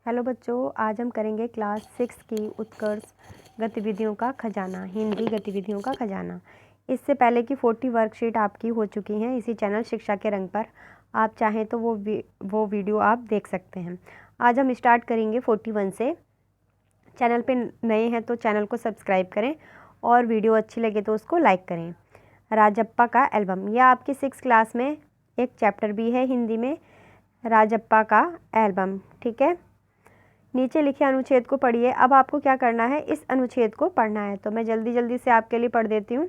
Hello बच्चों, आज हम करेंगे क्लास 6 की उत्कर्ष गतिविधियों का खजाना, हिंदी गतिविधियों का खजाना। इससे पहले की 40 वर्कशीट आपकी हो चुकी हैं इसी चैनल शिक्षा के रंग पर। आप चाहें तो वो वीडियो आप देख सकते हैं। आज हम स्टार्ट करेंगे 41 से। चैनल पे नए हैं तो चैनल को सब्सक्राइब करें और वीडियो अच्छी लगे तो उसको लाइक करें। राजप्पा का एल्बम, यह आपकी 6 क्लास में एक चैप्टर भी है हिंदी में, राजप्पा का एल्बम। ठीक है, नीचे लिखे अनुच्छेद को पढ़िए। अब आपको क्या करना है, इस अनुच्छेद को पढ़ना है, तो मैं जल्दी जल्दी से आपके लिए पढ़ देती हूँ।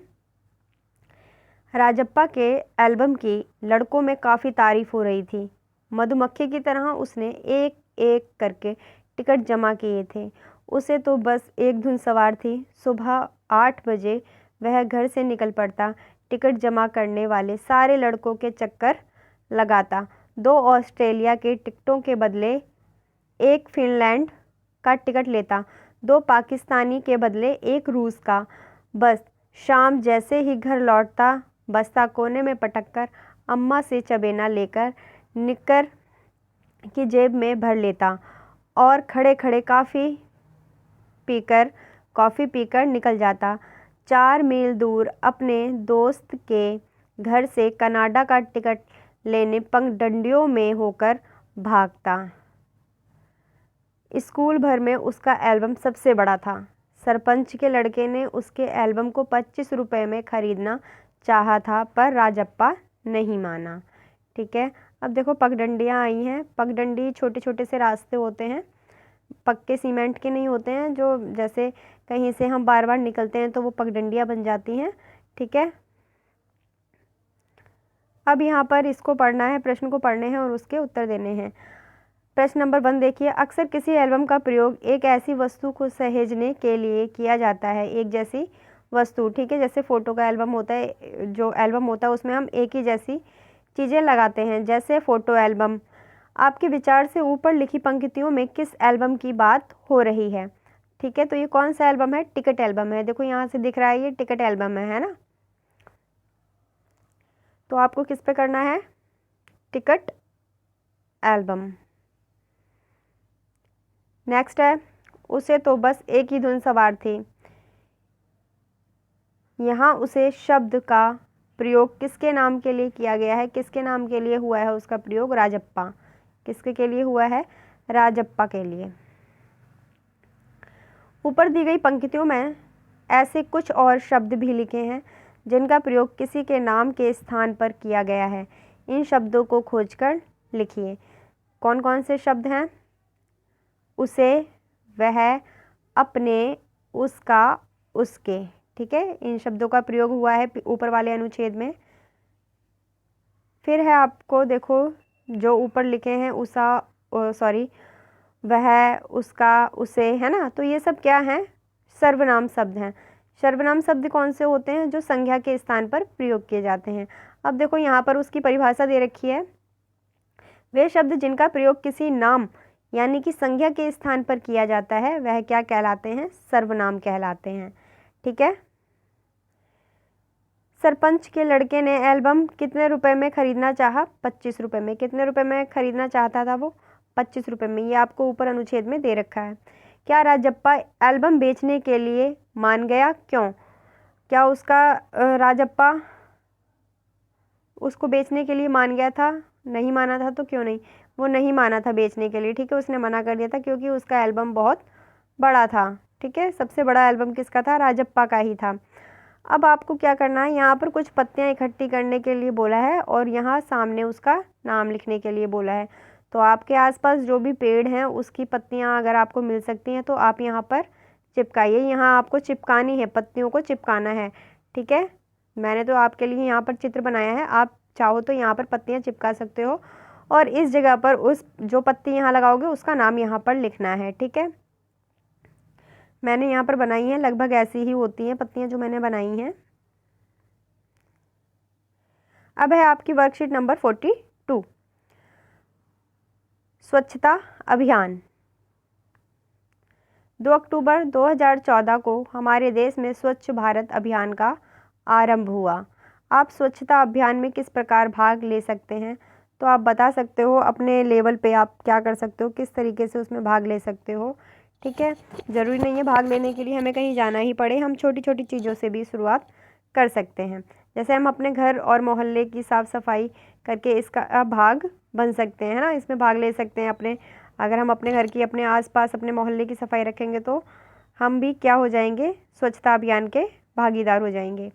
राजप्पा के एल्बम की लड़कों में काफ़ी तारीफ हो रही थी। मधुमक्खी की तरह उसने एक एक करके टिकट जमा किए थे। उसे तो बस एक धुन सवार थी। सुबह 8 बजे वह घर से निकल पड़ता, टिकट जमा करने वाले सारे लड़कों के चक्कर लगाता, 2 ऑस्ट्रेलिया के टिकटों के बदले एक फिनलैंड का टिकट लेता, 2 पाकिस्तानी के बदले एक रूस का। बस शाम जैसे ही घर लौटता, बस्ता कोने में पटककर अम्मा से चबेना लेकर निक्कर की जेब में भर लेता और खड़े खड़े कॉफ़ी पीकर निकल जाता। 4 मील दूर अपने दोस्त के घर से कनाडा का टिकट लेने पगडंडियों में होकर भागता। स्कूल भर में उसका एल्बम सबसे बड़ा था। सरपंच के लड़के ने उसके एल्बम को 25 रुपये में ख़रीदना चाहा था, पर राजप्पा नहीं माना। ठीक है, अब देखो पगडंडियाँ आई हैं। पगडंडी छोटे छोटे से रास्ते होते हैं, पक्के सीमेंट के नहीं होते हैं, जो जैसे कहीं से हम बार बार निकलते हैं तो वो पगडंडियाँ बन जाती हैं। ठीक है, अब यहाँ पर इसको पढ़ना है, प्रश्न को पढ़ने हैं और उसके उत्तर देने हैं। प्रश्न नंबर 1 देखिए, अक्सर किसी एल्बम का प्रयोग एक ऐसी वस्तु को सहेजने के लिए किया जाता है। एक जैसी वस्तु, ठीक है, जैसे फ़ोटो का एल्बम होता है, जो एल्बम होता है उसमें हम एक ही जैसी चीज़ें लगाते हैं, जैसे फ़ोटो एल्बम। आपके विचार से ऊपर लिखी पंक्तियों में किस एल्बम की बात हो रही है? ठीक है, तो ये कौन सा एल्बम है? टिकट एल्बम है। देखो यहाँ से दिख रहा है, ये टिकट एल्बम है ना। तो आपको किस पे करना है? Ticket album. नेक्स्ट है, उसे तो बस एक ही धुन सवार थी। यहाँ उसे शब्द का प्रयोग किसके नाम के लिए किया गया है? किसके नाम के लिए हुआ है उसका प्रयोग? राजप्पा। किसके के लिए हुआ है? राजप्पा के लिए। ऊपर दी गई पंक्तियों में ऐसे कुछ और शब्द भी लिखे हैं जिनका प्रयोग किसी के नाम के स्थान पर किया गया है। इन शब्दों को खोजकर लिखिए। कौन कौन से शब्द हैं? उसे, वह, अपने, उसका, उसके। ठीक है, इन शब्दों का प्रयोग हुआ है ऊपर वाले अनुच्छेद में। फिर है आपको देखो जो ऊपर लिखे हैं, वह, उसका, उसे, है ना, तो ये सब क्या हैं? सर्वनाम शब्द हैं। सर्वनाम शब्द कौन से होते हैं? जो संज्ञा के स्थान पर प्रयोग किए जाते हैं। अब देखो यहाँ पर उसकी परिभाषा दे रखी है। वे शब्द जिनका प्रयोग किसी नाम यानी कि संज्ञा के स्थान पर किया जाता है वह क्या कहलाते हैं? सर्वनाम कहलाते हैं। ठीक है, सरपंच के लड़के ने एल्बम कितने रुपए में खरीदना चाहा? 25 रुपये में। कितने रुपए में खरीदना चाहता था वो? 25 रुपये में। ये आपको ऊपर अनुच्छेद में दे रखा है। क्या राजप्पा एल्बम बेचने के लिए मान गया? क्यों? क्या राजप्पा उसको बेचने के लिए मान गया था? नहीं माना था, तो क्यों नहीं? वो नहीं माना था बेचने के लिए। ठीक है, उसने मना कर दिया था क्योंकि उसका एल्बम बहुत बड़ा था। ठीक है, सबसे बड़ा एल्बम किसका था? राजप्पा का ही था। अब आपको क्या करना है, यहाँ पर कुछ पत्तियाँ इकट्ठी करने के लिए बोला है और यहाँ सामने उसका नाम लिखने के लिए बोला है। तो आपके आसपास जो भी पेड़ हैं उसकी पत्तियाँ अगर आपको मिल सकती हैं तो आप यहाँ पर चिपकाइए। यहाँ आपको चिपकानी है, पत्तियों को चिपकाना है। ठीक है, मैंने तो आपके लिए यहाँ पर चित्र बनाया है, आप चाहो तो यहाँ पर पत्तियाँ चिपका सकते हो और इस जगह पर उस जो पत्ती यहाँ लगाओगे उसका नाम यहाँ पर लिखना है। ठीक है, मैंने यहाँ पर बनाई है, लगभग ऐसी ही होती हैं पत्तियाँ जो मैंने बनाई हैं। अब है आपकी वर्कशीट नंबर 42, स्वच्छता अभियान। 2 अक्टूबर 2014 को हमारे देश में स्वच्छ भारत अभियान का आरंभ हुआ। आप स्वच्छता अभियान में किस प्रकार भाग ले सकते हैं? तो आप बता सकते हो अपने लेवल पे, आप क्या कर सकते हो, किस तरीके से उसमें भाग ले सकते हो। ठीक है, ज़रूरी नहीं है भाग लेने के लिए हमें कहीं जाना ही पड़े, हम छोटी छोटी चीज़ों से भी शुरुआत कर सकते हैं। जैसे हम अपने घर और मोहल्ले की साफ़ सफाई करके इसका भाग बन सकते हैं, है ना, इसमें भाग ले सकते हैं अपने। अगर हम अपने घर की, अपने आसपास, अपने मोहल्ले की सफाई रखेंगे तो हम भी क्या हो जाएंगे, स्वच्छता अभियान के भागीदार हो जाएंगे।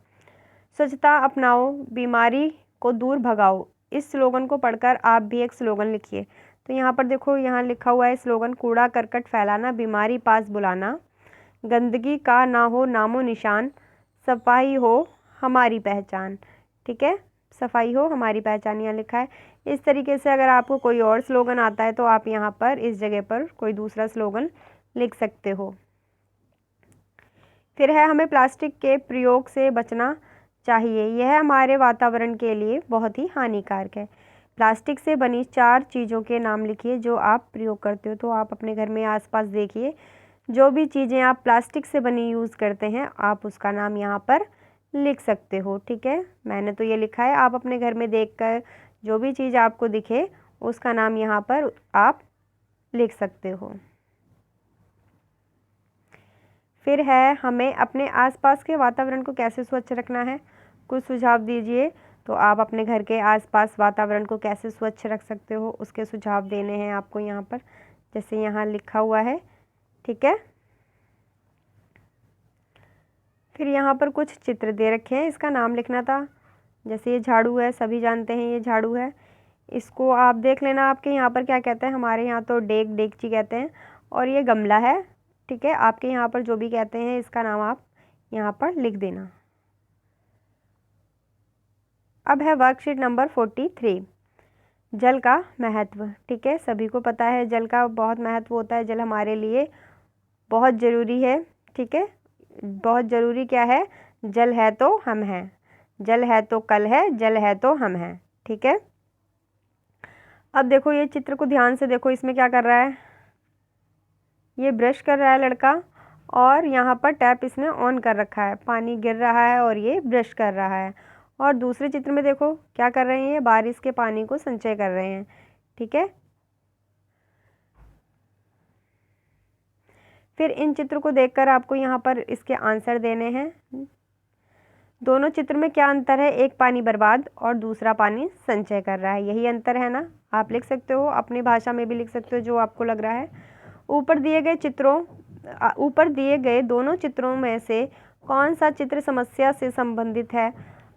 स्वच्छता अपनाओ, बीमारी को दूर भगाओ, इस स्लोगन को पढ़कर आप भी एक स्लोगन लिखिए। तो यहाँ पर देखो, यहाँ लिखा हुआ है स्लोगन, कूड़ा करकट फैलाना, बीमारी पास बुलाना, गंदगी का ना हो नामो निशान, सफाई हो हमारी पहचान। ठीक है, सफाई हो हमारी पहचान यहाँ लिखा है। इस तरीके से अगर आपको कोई और स्लोगन आता है तो आप यहाँ पर इस जगह पर कोई दूसरा स्लोगन लिख सकते हो। फिर है, हमें प्लास्टिक के प्रयोग से बचना चाहिए, यह हमारे वातावरण के लिए बहुत ही हानिकारक है। प्लास्टिक से बनी 4 चीज़ों के नाम लिखिए जो आप प्रयोग करते हो। तो आप अपने घर में आसपास देखिए, जो भी चीज़ें आप प्लास्टिक से बनी यूज़ करते हैं आप उसका नाम यहाँ पर लिख सकते हो। ठीक है, मैंने तो ये लिखा है, आप अपने घर में देखकर जो भी चीज़ आपको दिखे उसका नाम यहाँ पर आप लिख सकते हो। फिर है, हमें अपने आसपास के वातावरण को कैसे स्वच्छ रखना है, कुछ सुझाव दीजिए। तो आप अपने घर के आसपास वातावरण को कैसे स्वच्छ रख सकते हो उसके सुझाव देने हैं आपको यहाँ पर, जैसे यहाँ लिखा हुआ है। ठीक है, फिर यहाँ पर कुछ चित्र दे रखे हैं, इसका नाम लिखना था। जैसे ये झाड़ू है, सभी जानते हैं ये झाड़ू है, इसको आप देख लेना आपके यहाँ पर क्या कहते हैं। हमारे यहाँ तो डेगची कहते हैं। और ये गमला है। ठीक है, आपके यहाँ पर जो भी कहते हैं इसका नाम आप यहाँ पर लिख देना। अब है वर्कशीट नंबर 43, जल का महत्व। ठीक है, सभी को पता है जल का बहुत महत्व होता है, जल हमारे लिए बहुत ज़रूरी है। ठीक है, बहुत ज़रूरी क्या है, जल है तो हम हैं, जल है तो कल है, जल है तो हम हैं। ठीक है, अब देखो ये चित्र को ध्यान से देखो, इसमें क्या कर रहा है, ये ब्रश कर रहा है लड़का, और यहाँ पर टैप इसने ऑन कर रखा है, पानी गिर रहा है और ये ब्रश कर रहा है। और दूसरे चित्र में देखो क्या कर रहे हैं, ये बारिश के पानी को संचय कर रहे हैं। ठीक है, फिर इन चित्र को देखकर आपको यहाँ पर इसके आंसर देने हैं। दोनों चित्र में क्या अंतर है, एक पानी बर्बाद और दूसरा पानी संचय कर रहा है, यही अंतर है ना। आप लिख सकते हो, अपनी भाषा में भी लिख सकते हो जो आपको लग रहा है। ऊपर दिए गए दोनों चित्रों में से कौन सा चित्र समस्या से संबंधित है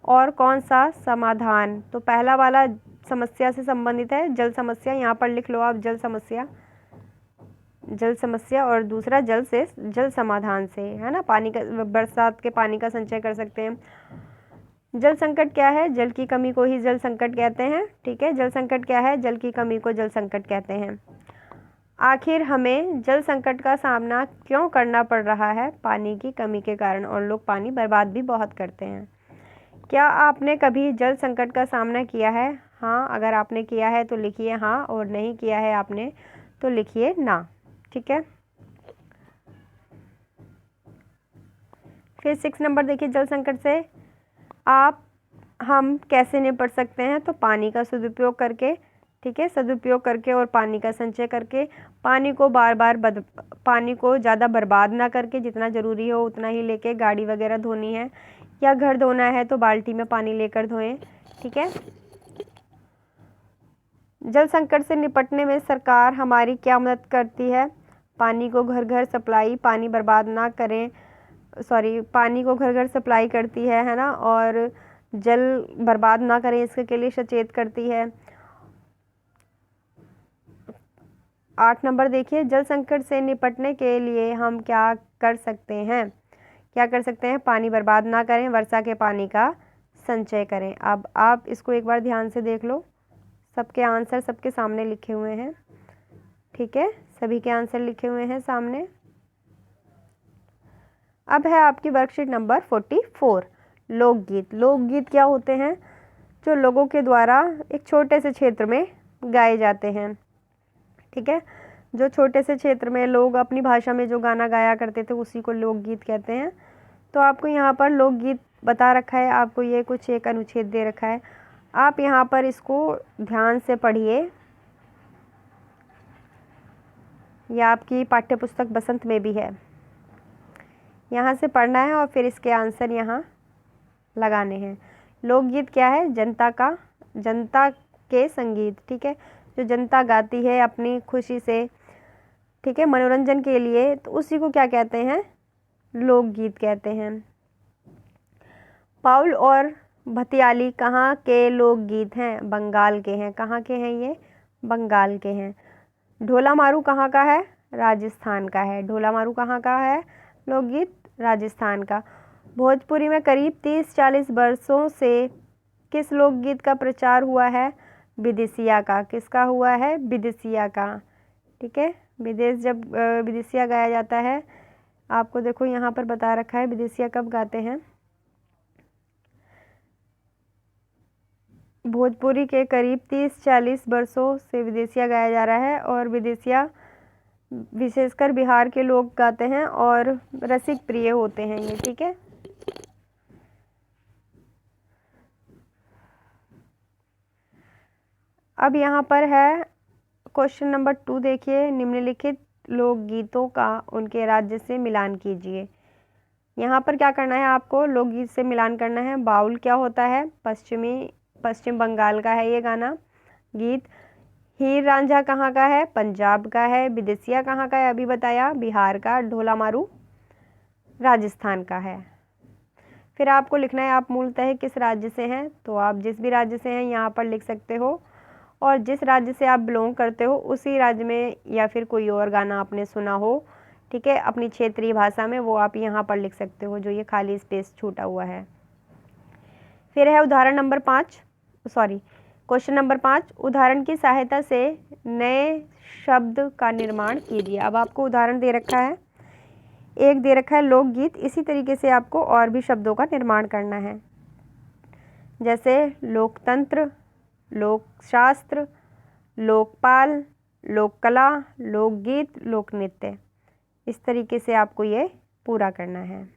और कौन सा समाधान। तो पहला वाला समस्या से संबंधित है, जल समस्या, यहाँ पर लिख लो आप जल समस्या, और दूसरा जल समाधान से, है ना, पानी का, बरसात के पानी का संचय कर सकते हैं। जल संकट क्या है, जल की कमी को ही जल संकट कहते हैं। ठीक है, जल संकट क्या है, जल की कमी को जल संकट कहते हैं। आखिर हमें जल संकट का सामना क्यों करना पड़ रहा है, पानी की कमी के कारण, और लोग पानी बर्बाद भी बहुत करते हैं। क्या आपने कभी जल संकट का सामना किया है? हाँ, अगर आपने किया है तो लिखिए हाँ, और नहीं किया है आपने तो लिखिए ना। ठीक है, फिर 6 नंबर देखिए, जल संकट से हम कैसे निपट सकते हैं। तो पानी का सदुपयोग करके, ठीक है, सदुपयोग करके और पानी का संचय करके, पानी को ज़्यादा बर्बाद ना करके, जितना ज़रूरी हो उतना ही लेके, गाड़ी वगैरह धोनी है या घर धोना है तो बाल्टी में पानी लेकर धोएं। ठीक है, जल संकट से निपटने में सरकार हमारी क्या मदद करती है। पानी को घर घर सप्लाई, पानी बर्बाद ना करें, पानी को घर घर सप्लाई करती है ना, और जल बर्बाद ना करें इसके लिए सचेत करती है। 8 नंबर देखिए, जल संकट से निपटने के लिए हम क्या कर सकते हैं। पानी बर्बाद ना करें, वर्षा के पानी का संचय करें। अब आप इसको एक बार ध्यान से देख लो, सबके आंसर सबके सामने लिखे हुए हैं। ठीक है, सभी के आंसर लिखे हुए हैं सामने। अब है आपकी वर्कशीट नंबर 44, लोकगीत। लोकगीत क्या होते हैं, जो लोगों के द्वारा एक छोटे से क्षेत्र में गाए जाते हैं। ठीक है, जो छोटे से क्षेत्र में लोग अपनी भाषा में जो गाना गाया करते थे उसी को लोकगीत कहते हैं। तो आपको यहाँ पर लोकगीत बता रखा है, आपको ये कुछ एक अनुच्छेद दे रखा है। आप यहाँ पर इसको ध्यान से पढ़िए। यह आपकी पाठ्य पुस्तक बसंत में भी है। यहाँ से पढ़ना है और फिर इसके आंसर यहाँ लगाने हैं। लोकगीत क्या है? जनता के संगीत, ठीक है, जो जनता गाती है अपनी खुशी से, ठीक है, मनोरंजन के लिए, तो उसी को क्या कहते हैं? लोकगीत कहते हैं। पाउल और भतियाली कहाँ के लोकगीत हैं? बंगाल के हैं। कहाँ के हैं ये? बंगाल के हैं। ढोला मारू कहाँ का है? राजस्थान का है। ढोला मारू कहाँ का है लोकगीत? राजस्थान का। भोजपुरी में करीब 30-40 वर्षों से किस लोकगीत का प्रचार हुआ है? विदेशिया का। किसका हुआ है? विदेशिया का, ठीक है। विदेश जब विदेशिया गाया जाता है, आपको देखो यहाँ पर बता रखा है विदेशिया कब गाते हैं। भोजपुरी के करीब 30-40 वर्षों से विदेशिया गाया जा रहा है और विदेशिया विशेषकर बिहार के लोग गाते हैं और रसिक प्रिय होते हैं ये, ठीक है। अब यहाँ पर है क्वेश्चन नंबर 2, देखिए, निम्नलिखित लोकगीतों का उनके राज्य से मिलान कीजिए। यहाँ पर क्या करना है आपको? लोकगीत से मिलान करना है। बाउल क्या होता है? पश्चिम बंगाल का है ये गाना गीत। हीर रांझा कहाँ का है? पंजाब का है। विदेशिया कहाँ का है? अभी बताया, बिहार का। ढोला मारू राजस्थान का है। फिर आपको लिखना है आप मूलतः किस राज्य से हैं, तो आप जिस भी राज्य से हैं यहाँ पर लिख सकते हो, और जिस राज्य से आप बिलोंग करते हो उसी राज्य में या फिर कोई और गाना आपने सुना हो, ठीक है, अपनी क्षेत्रीय भाषा में, वो आप यहाँ पर लिख सकते हो, जो ये खाली स्पेस छूटा हुआ है। फिर है उदाहरण नंबर 5, क्वेश्चन नंबर 5, उदाहरण की सहायता से नए शब्द का निर्माण कीजिए। अब आपको उदाहरण दे रखा है, एक दे रखा है लोकगीत, इसी तरीके से आपको और भी शब्दों का निर्माण करना है, जैसे लोकतंत्र, लोकशास्त्र, लोकपाल, लोककला, लोकगीत, लोकनृत्य। इस तरीके से आपको ये पूरा करना है।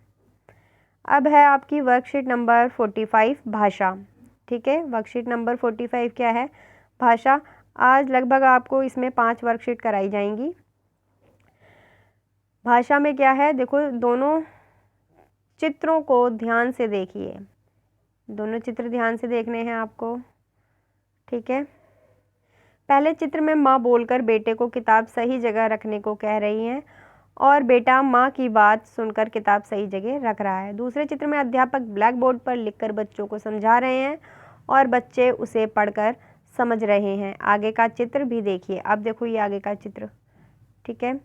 अब है आपकी वर्कशीट नंबर 45, भाषा, ठीक है। वर्कशीट नंबर 45 क्या है? भाषा। आज लगभग आपको इसमें 5 वर्कशीट कराई जाएंगी। भाषा में क्या है? देखो, दोनों चित्रों को ध्यान से देखिए, दोनों चित्र ध्यान से देखने हैं आपको, ठीक है। पहले चित्र में माँ बोलकर बेटे को किताब सही जगह रखने को कह रही हैं और बेटा माँ की बात सुनकर किताब सही जगह रख रहा है। दूसरे चित्र में अध्यापक ब्लैक बोर्ड पर लिखकर बच्चों को समझा रहे हैं और बच्चे उसे पढ़कर समझ रहे हैं। आगे का चित्र भी देखिए। अब देखो ये आगे का चित्र, ठीक है।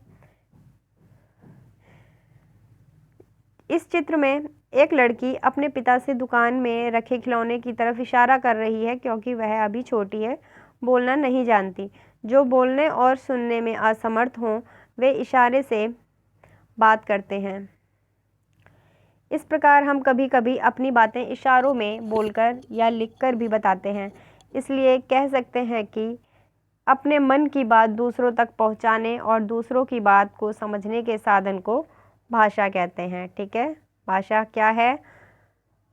इस चित्र में एक लड़की अपने पिता से दुकान में रखे खिलौने की तरफ इशारा कर रही है क्योंकि वह अभी छोटी है, बोलना नहीं जानती। जो बोलने और सुनने में असमर्थ हों वे इशारे से बात करते हैं। इस प्रकार हम कभी कभी अपनी बातें इशारों में बोलकर या लिखकर भी बताते हैं। इसलिए कह सकते हैं कि अपने मन की बात दूसरों तक पहुंचाने और दूसरों की बात को समझने के साधन को भाषा कहते हैं, ठीक है। भाषा क्या है?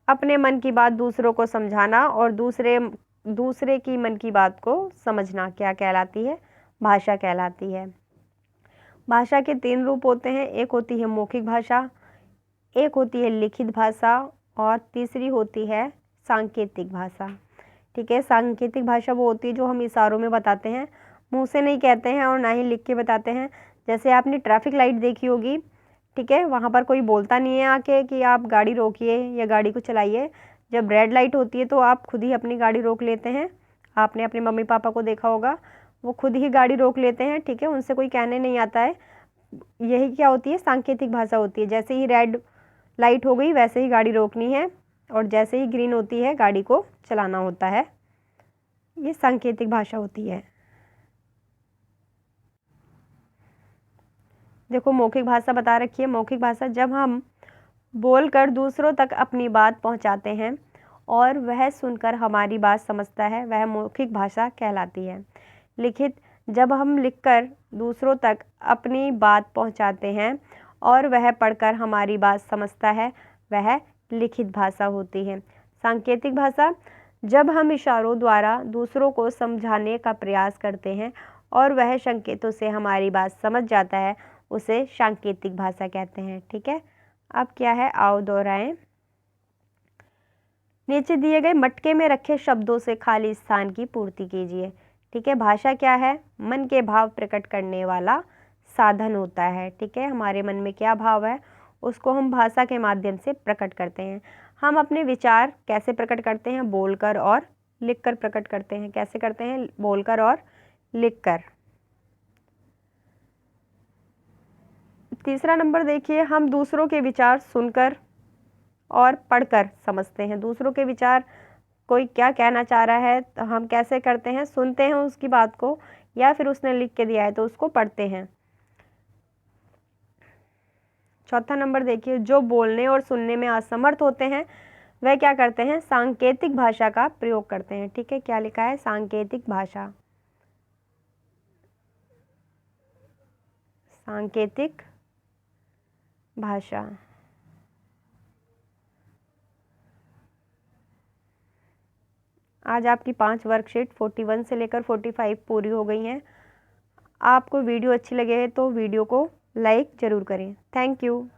अपने मन की बात दूसरों को समझाना और दूसरे की मन की बात को समझना क्या कहलाती है? भाषा कहलाती है। भाषा के 3 रूप होते हैं, एक होती है मौखिक भाषा, एक होती है लिखित भाषा और तीसरी होती है सांकेतिक भाषा, ठीक है। सांकेतिक भाषा वो होती है जो हम इशारों में बताते हैं, मुंह से नहीं कहते हैं और ना ही लिख के बताते हैं। जैसे आपने ट्रैफिक लाइट देखी होगी, ठीक है, वहाँ पर कोई बोलता नहीं है आके कि आप गाड़ी रोकिए या गाड़ी को चलाइए। जब रेड लाइट होती है तो आप खुद ही अपनी गाड़ी रोक लेते हैं। आपने अपने मम्मी पापा को देखा होगा, वो खुद ही गाड़ी रोक लेते हैं, ठीक है, उनसे कोई कहने नहीं आता है। यही क्या होती है? सांकेतिक भाषा होती है। जैसे ही रेड लाइट हो गई वैसे ही गाड़ी रोकनी है और जैसे ही ग्रीन होती है गाड़ी को चलाना होता है। ये सांकेतिक भाषा होती है। देखो मौखिक भाषा बता रखी है। मौखिक भाषा जब हम बोलकर दूसरों तक अपनी बात पहुंचाते हैं और वह सुनकर हमारी बात समझता है, वह मौखिक भाषा कहलाती है। लिखित जब हम लिखकर दूसरों तक अपनी बात पहुंचाते हैं और वह पढ़कर हमारी बात समझता है, वह लिखित भाषा होती है। सांकेतिक भाषा जब हम इशारों द्वारा दूसरों को समझाने का प्रयास करते हैं और वह संकेतों से हमारी बात समझ जाता है, उसे सांकेतिक भाषा कहते हैं। ठीक है, अब क्या है, आओ दोहराएं। नीचे दिए गए मटके में रखे शब्दों से खाली स्थान की पूर्ति कीजिए। ठीक है, भाषा क्या है, मन के भाव प्रकट करने वाला साधन होता है। ठीक है, हमारे मन में क्या भाव है उसको हम भाषा के माध्यम से प्रकट करते हैं। हम अपने विचार कैसे प्रकट करते हैं, बोलकर और लिखकर प्रकट करते हैं। कैसे करते हैं, बोलकर और लिखकर। तीसरा नंबर देखिए, हम दूसरों के विचार सुनकर और पढ़कर समझते हैं। दूसरों के विचार, कोई क्या कहना चाह रहा है तो हम कैसे करते हैं, सुनते हैं उसकी बात को, या फिर उसने लिख के दिया है तो उसको पढ़ते हैं। चौथा नंबर देखिए, जो बोलने और सुनने में असमर्थ होते हैं वह क्या करते हैं, सांकेतिक भाषा का प्रयोग करते हैं। ठीक है, क्या लिखा है, सांकेतिक भाषा। सांकेतिक भाषा। आज आपकी 5 वर्कशीट 41 से लेकर 45 पूरी हो गई हैं। आपको वीडियो अच्छी लगे तो वीडियो को लाइक ज़रूर करें। Thank you.